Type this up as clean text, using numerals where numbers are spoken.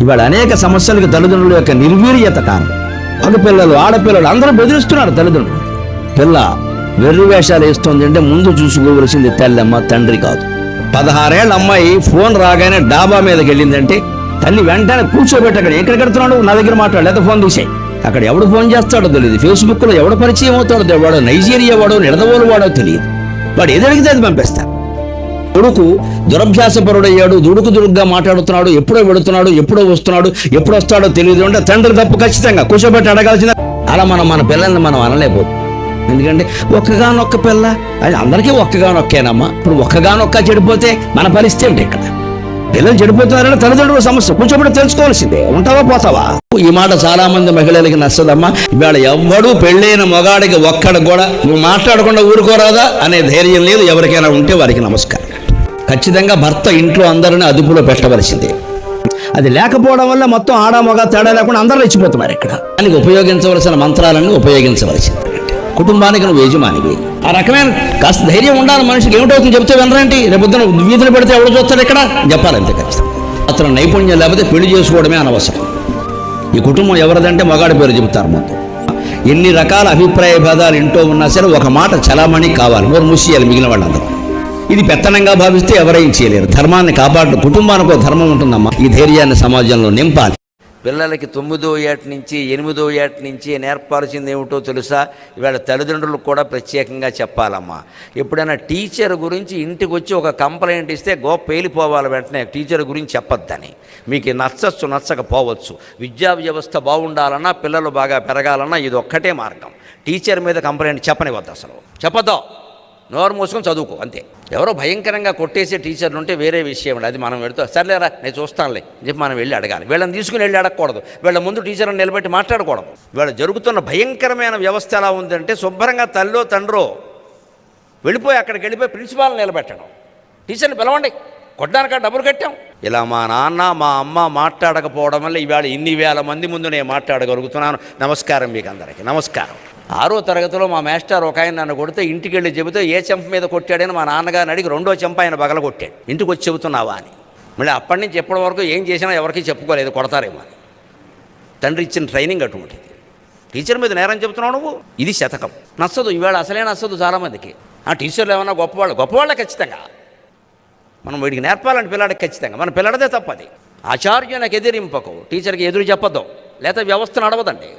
ఇవాళ అనేక సమస్యలకు తల్లిదండ్రుల యొక్క నిర్వీర్యత కారణం. మగపిల్లలు ఆడపిల్లలు అందరూ బెదిరిస్తున్నారు తల్లిదండ్రులు. పిల్ల వెర్రి వేషాలు వేస్తుంది అంటే ముందు చూసుకోవలసింది తల్లమ్మ, తండ్రి కాదు. 16 ఏళ్ళ అమ్మాయి ఫోన్ రాగానే డాబా మీదకి వెళ్ళిందంటే తల్లి వెంటనే కూర్చోబెట్టి అక్కడ ఎక్కడ కడుతున్నాడు, నా దగ్గర మాట్లాడు, లేదా ఫోన్ తీసేయి. అక్కడ ఎవడు ఫోన్ చేస్తాడో తెలియదు, ఫేస్బుక్లో ఎవడు పరిచయం అవుతాడో తెలియదు, వాడు నైజీరియా వాడో నిడదవోలు వాడో తెలియదు. వాడు ఏది అడిగితే అది పంపిస్తాడు. కొడుకు దురభ్యాసపరుడయ్యాడు, దుడుకుగా మాట్లాడుతున్నాడు, ఎప్పుడో వెడుతున్నాడు, ఎప్పుడో వస్తున్నాడు, ఎప్పుడు వస్తాడో తెలియదు అంటే తండ్రి తప్పు ఖచ్చితంగా కూర్చోబెట్టి అడగాల్సిన. అలా మన పిల్లల్ని మనం అనలేకపోతాం. ఎందుకంటే ఒక్కగానొక్క పిల్ల, అది అందరికీ ఒక్కగానొక్కేనమ్మా. ఇప్పుడు ఒక్కగానొక్క చెడిపోతే మన పరిస్థితి ఏంటి? ఇక్కడ పిల్లలు చెడిపోతున్నారంటే తల్లిదండ్రుల సమస్య, కూర్చోబెట్టి తెలుసుకోవాల్సిందే. ఉంటావా పోతావా? ఈ మాట చాలా మంది మహిళలకి నచ్చదమ్మా. ఇవాళ ఎవ్వడూ పెళ్ళైన మొగాడికి ఒక్కడు కూడా నువ్వు మాట్లాడకుండా ఊరుకోరాదా అనే ధైర్యం లేదు. ఎవరికైనా ఉంటే వారికి నమస్కారం. ఖచ్చితంగా భర్త ఇంట్లో అందరిని అదుపులో పెట్టవలసిందే. అది లేకపోవడం వల్ల మొత్తం ఆడ మగ తేడా లేకుండా అందరూ రెచ్చిపోతున్నారు. ఇక్కడ దానికి ఉపయోగించవలసిన మంత్రాలన్నీ ఉపయోగించవలసింది. కుటుంబానికి నువ్వు యజమానివి. ఆ రకమైన కాస్త ధైర్యం ఉండాలి మనిషికి. ఏమిటవుతుంది చెప్తే వినరేంటి? రేపొద్దున వీధులు పెడితే ఎవడు చూస్తాడు? ఇక్కడ చెప్పాలంతే ఖచ్చితంగా. అతను నైపుణ్యం లేకపోతే పెళ్లి చేసుకోవడమే అనవసరం. ఈ కుటుంబం ఎవరిదంటే మగాడి పేరు చెబుతారు ముందు. ఎన్ని రకాల అభిప్రాయ భేదాలు ఇంట్లో ఉన్నా సరే ఒక మాట చలామణి కావాలి, నోరు మూసేయాలి మిగిలిన వాళ్ళందరూ. ఇది పెత్తనంగా భావిస్తే ఎవరేం చేయలేరు. ధర్మాన్ని కాపాడు, కుటుంబానికి ధర్మం ఉంటుందమ్మా. ఈ ధైర్యాన్ని సమాజంలో నింపాలి. పిల్లలకి 9వ ఏట నుంచి 8వ ఏట నుంచి నేర్పాల్సింది ఏమిటో తెలుసా? ఇవాళ తల్లిదండ్రులకు కూడా ప్రత్యేకంగా చెప్పాలమ్మా. ఎప్పుడైనా టీచర్ గురించి ఇంటికి వచ్చి ఒక కంప్లైంట్ ఇస్తే పేలిపోవాలి వెంటనే. టీచర్ గురించి చెప్పొద్దని. మీకు నచ్చచ్చు, నచ్చకపోవచ్చు. విద్యా వ్యవస్థ బాగుండాలన్నా, పిల్లలు బాగా పెరగాలన్నా ఇది ఒక్కటే మార్గం. టీచర్ మీద కంప్లైంట్ చెప్పనివద్దు, అసలు చెప్పొద్దు. నోరు మూసుకొని చదువుకో అంతే. ఎవరో భయంకరంగా కొట్టేసే టీచర్లు ఉంటే వేరే విషయం. అది మనం వెళుతూ సర్లేరా నేను చూస్తానులే అని చెప్పి మనం వెళ్ళి అడగాలి. వీళ్ళని తీసుకుని వెళ్ళి అడగకూడదు. వీళ్ళ ముందు టీచర్ని నిలబెట్టి మాట్లాడకూడదు. వీళ్ళ జరుగుతున్న భయంకరమైన వ్యవస్థ ఎలా ఉందంటే శుభ్రంగా తల్లో తండ్రో వెళ్ళిపోయి అక్కడికి వెళ్ళిపోయి ప్రిన్సిపాల్ని నిలబెట్టడం. టీచర్ని పిలవండి, కొట్టడానికి డబ్బులు కట్టాం. ఇలా మా నాన్న మా అమ్మ మాట్లాడకపోవడం వల్ల ఇవాళ ఇన్ని వేల మంది ముందు నేను మాట్లాడగలుగుతున్నాను. నమస్కారం మీకు అందరికీ, నమస్కారం. 6వ తరగతిలో మా మాస్టర్ ఒక ఆయన నన్ను కొడితే ఇంటికి వెళ్ళి చెబితే ఏ చెంప మీద కొట్టాడని మా నాన్నగారిని అడిగి 2వ చెంప ఆయన బగల కొట్టాడు. ఇంటికి వచ్చి చెబుతున్నావా అని. మళ్ళీ అప్పటి నుంచి ఎప్పటి వరకు ఏం చేసినా ఎవరికి చెప్పుకోలేదు, కొడతారేమో అని. తండ్రి ఇచ్చిన ట్రైనింగ్ అటువంటిది. టీచర్ మీద నేరం చెబుతున్నావు నువ్వు, ఇది శతకం. నచ్చదు ఇవాళ, అసలే నచ్చదు చాలామందికి. ఆ టీచర్లు ఏమన్నా గొప్పవాళ్ళే ఖచ్చితంగా. మనం వీడికి నేర్పాలంటే పిల్లాడికి ఖచ్చితంగా. మన పిల్లడదే తప్పది. ఆచార్యునికి ఎదిరింపకు, టీచర్కి ఎదురు చెప్పొద్దు, లేకపోతే వ్యవస్థ నడవదండి.